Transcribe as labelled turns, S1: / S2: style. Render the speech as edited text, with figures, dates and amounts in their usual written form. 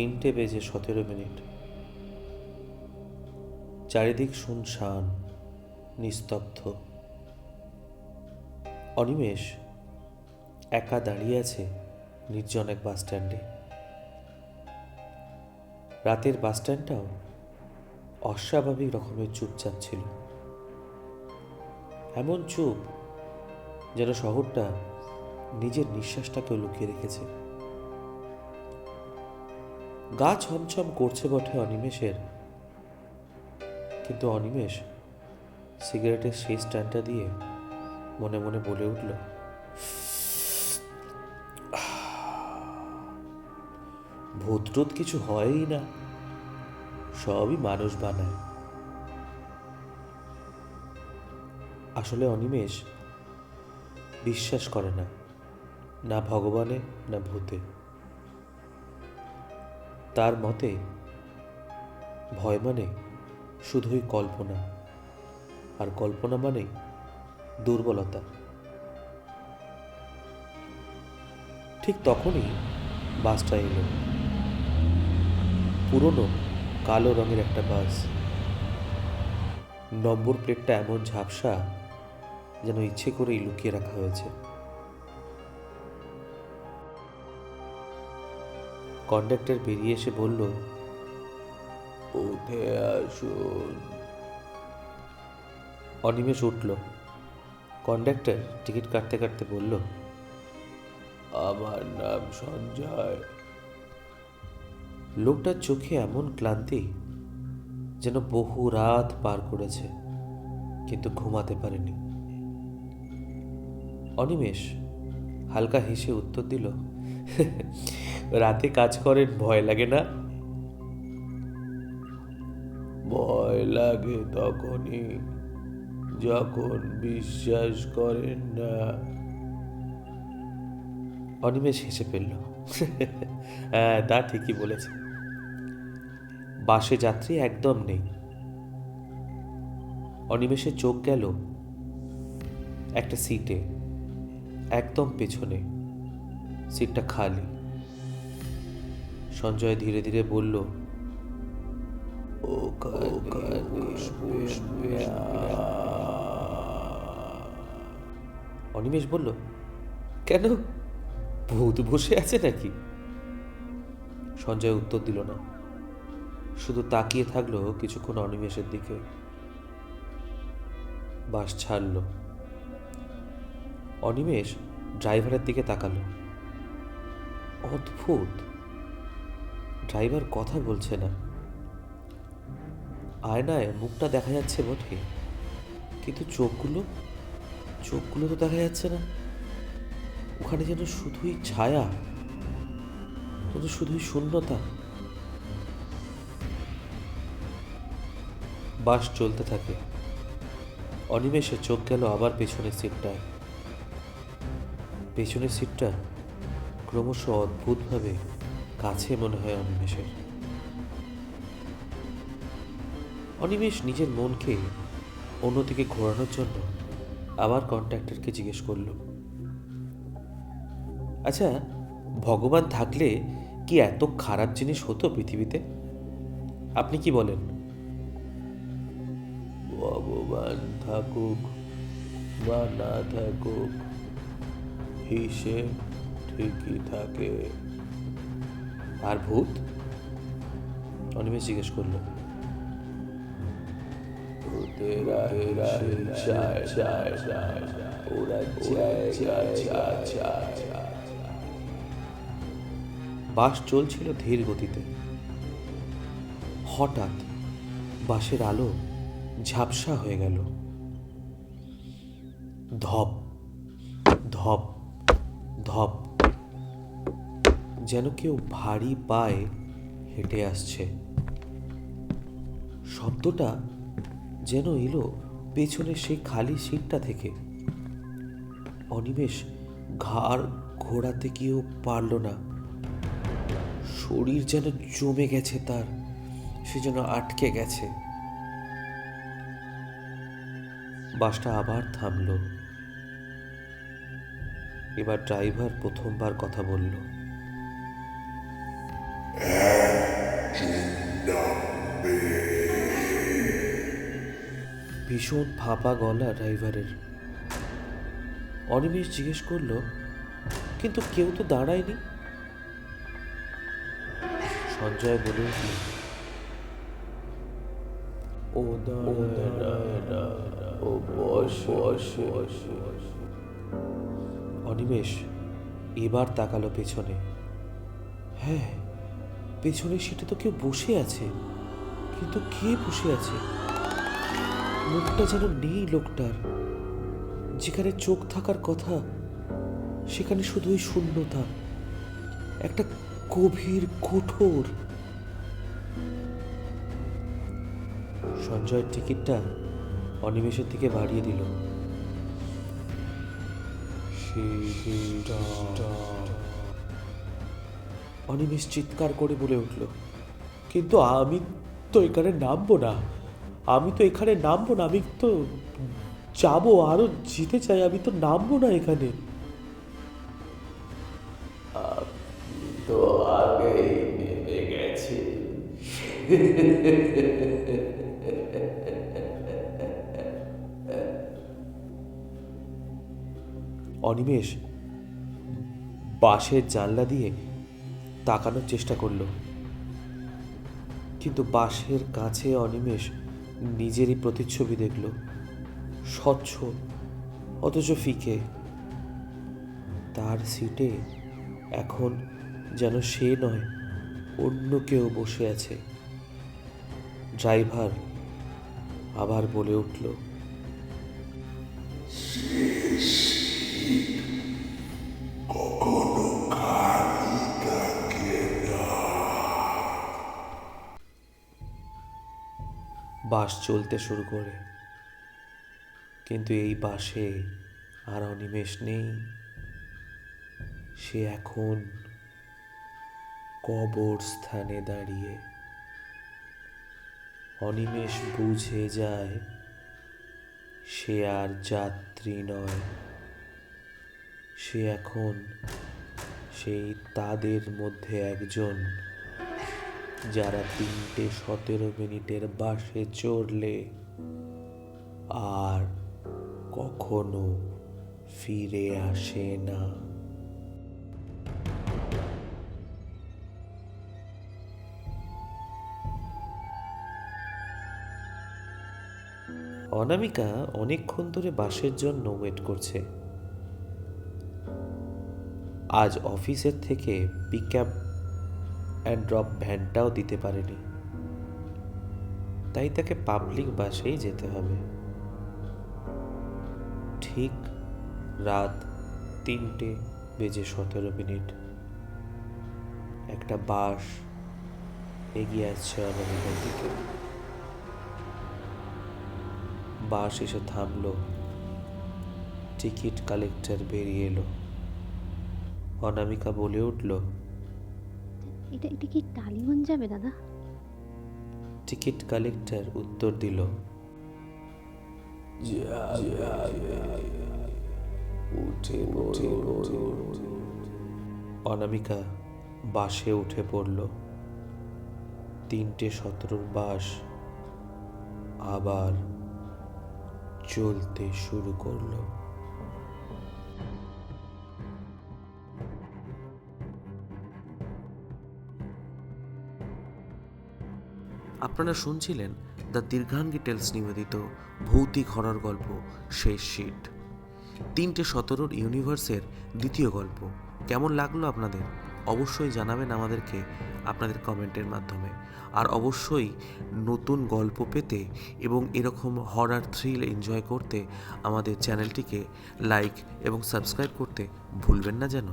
S1: 3:17 চারিদিক শুনশান, নিস্তব্ধ। অনিমেষ একা দাঁড়িয়ে আছে নির্জন এক বাসস্ট্যান্ডে। রাতের বাসস্ট্যান্ডটাও অস্বাভাবিক রকমের চুপচাপ ছিল। এমন চুপ যেন শহরটা নিজের নিঃশ্বাসটাকেও লুকিয়ে রেখেছে। গা ছমছম করছে বটে অনিমেষের, কিন্তু অনিমেষ সিগারেটের শেষ টানটা দিয়ে মনে মনে বলে উঠল, ভূত কিছু হয়ই না, সবই মানুষ বানায়। আসলে অনিমেষ বিশ্বাস করে না, না ভগবানে না ভূতে। তার মতে ভয় মানে শুধুই কল্পনা, আর কল্পনা মানে দুর্বলতা। ঠিক তখনই বাসটা এলো। পুরনো কালো রঙের একটা বাস। নম্বর প্লেটটা এমন ঝাপসা যেন ইচ্ছে করেই লুকিয়ে রাখা হয়েছে। কন্ডাক্টর বেরিয়ে এসে বলল, উঠে আসুন। অনিমেষ উঠল। কন্ডাক্টর টিকিট কাটতে কাটতে বলল, আমার নাম সঞ্জয়। লোকটার চোখে এমন ক্লান্তি যেন বহু রাত পার করেছে, কিন্তু ঘুমাতে পারেনি। অনিমেষ হালকা হেসে উত্তর দিল, রাতে কাজ করেন, ভয় লাগে না? ভয় লাগে তখনই যখন বিশ্বাস করেন না। অনিমেষ হেসে ফেলল, হ্যাঁ, তা ঠিকই বলেছে। বাসে যাত্রী একদম নেই। অনিমেষের চোখ গেল একটা সিটে, একদম পেছনে। সিটটা খালি। সঞ্জয় ধীরে ধীরে বলল, অনিমেষ বলল, কেন, ভূত বসে আছে নাকি? সঞ্জয় উত্তর দিল না, শুধু তাকিয়ে থাকলো কিছুক্ষণ অনিমেষের দিকে। বাস ছাড়ল। অনিমেষ ড্রাইভারের দিকে তাকালো। অদ্ভুত, ড্রাইভার কথা বলছে না। আয়নায় মুখটা দেখা যাচ্ছে বটে, কিন্তু চোখগুলো তো দেখা যাচ্ছে না। ওখানে যেন শুধুই ছায়া, শুধুই শূন্যতা। বাস চলতে থাকে। অনিমেষের চোখ গেল আবার পেছনের সিটটায়। পেছনের সিটটা ক্রমশ অদ্ভুতভাবে কাছে মনে হয় অনিমেষের। অনিমেষ নিজের মনকে অন্যদিকে ঘোরানোর জন্য আবার কন্ট্রাক্টরকে জিজ্ঞেস করল, আচ্ছা, ভগবান থাকলে কি এত খারাপ জিনিস হতো পৃথিবীতে? আপনি কি বলেন? ভগবান থাকুক বা না থাকুক, হিসেব ঠিকই থাকে। আর ভূত? অনিমেষ জিজ্ঞেস করল। বাস চলছিল ধীর গতিতে। হঠাৎ বাসের আলো ঝাপসা হয়ে গেল। ধপ ধপ ধপ, যেন কেউ ভারী পায়ে হেঁটে আসছে। শব্দটা যেন এলো পেছনে সেই খালি সিটটা থেকে। অনিমেষ ঘাড় ঘোরাতে গিয়েও পারল না। শরীর যেন জমে গেছে তার, সে যেন আটকে গেছে। বাসটা আবার থামল। এবার ড্রাইভার প্রথমবার কথা বলল, ভীষণ ফাঁপা গলা ড্রাইভারের। অনিমেষ জিজ্ঞেস করলো, কিন্তু কেউ তো দাঁড়ায়নি। সঞ্জয় বলে উঠল, ও ও বসে। অনিমেষ এবার তাকালো পেছনে। হ্যাঁ, পেছনের সিটে তো কেউ বসে আছে, কিন্তু কে বসে আছে? মুখটা যেন নেই লোকটার। যেখানে চোখ থাকার কথা সেখানে শুধুই শূন্যতা, একটা গভীর কঠোর। সঞ্জয়ের টিকিটটা অনিমেষের দিকে বাড়িয়ে দিল। অনিমেষ চিৎকার করে বলে উঠল, কিন্তু আমি তো এখানে নামবো না, আমি তো যাবো, আরো যেতে চাই, আমি তো নামবো না এখানে। তো আগে নেমে গেছে। অনিমেষ বাসের জানলা দিয়ে তাকানোর চেষ্টা করলো, কিন্তু বাসের কাছে অনিমেষ নিজেরই প্রতিচ্ছবি দেখল, স্বচ্ছ অথচ ফিকে। তার সিটে এখন যেন সে নয়, অন্য কেউ বসে আছে। ড্রাইভার আবার বলে উঠল, বাস চলতে শুরু করে। কিন্তু এই বাসে আর অনিমেষ নেই। সে এখন কবরস্থানে দাঁড়িয়ে। অনিমেষ বুঝে যায় সে আর যাত্রী নয়, সে এখন সেই তাদের মধ্যে একজন যারা 3:17 বাসে চড়লে আর কখনো ফিরে আসে না। অনামিকা অনেকক্ষণ ধরে বাসের জন্য ওয়েট করছে। আজ অফিসের থেকে পিক আপ অ্যান্ড ড্রপ ভ্যানটাও দিতে পারেনি, তাই তাকে পাবলিক বাসেই যেতে হবে। ঠিক রাত 3:17 একটা বাস এগিয়ে আসছে অনামিকার দিকে। বাস এসে থামলো, টিকিট কালেক্টর বেরিয়ে এলো। অনামিকা বলে উঠল,
S2: এটা কি টালিগঞ্জ যাবে দাদা?
S1: টিকিট কালেক্টর উত্তর দিল, অনামিকা বাসে উঠে পড়ল। 3:17 বাস আবার চলতে শুরু করলো। আপনারা শুনছিলেন দ্য দীর্ঘাঙ্গী টেলস নিবেদিত ভৌতিক হরর গল্প শেষ শীট। 3:17 ইউনিভার্সের দ্বিতীয় গল্প কেমন লাগলো আপনাদের? অবশ্যই জানাবেন আমাদেরকে আপনাদের কমেন্টের মাধ্যমে। আর অবশ্যই নতুন গল্প পেতে এবং এরকম হরর থ্রিল এনজয় করতে আমাদের চ্যানেলটিকে লাইক এবং সাবস্ক্রাইব করতে ভুলবেন না যেন।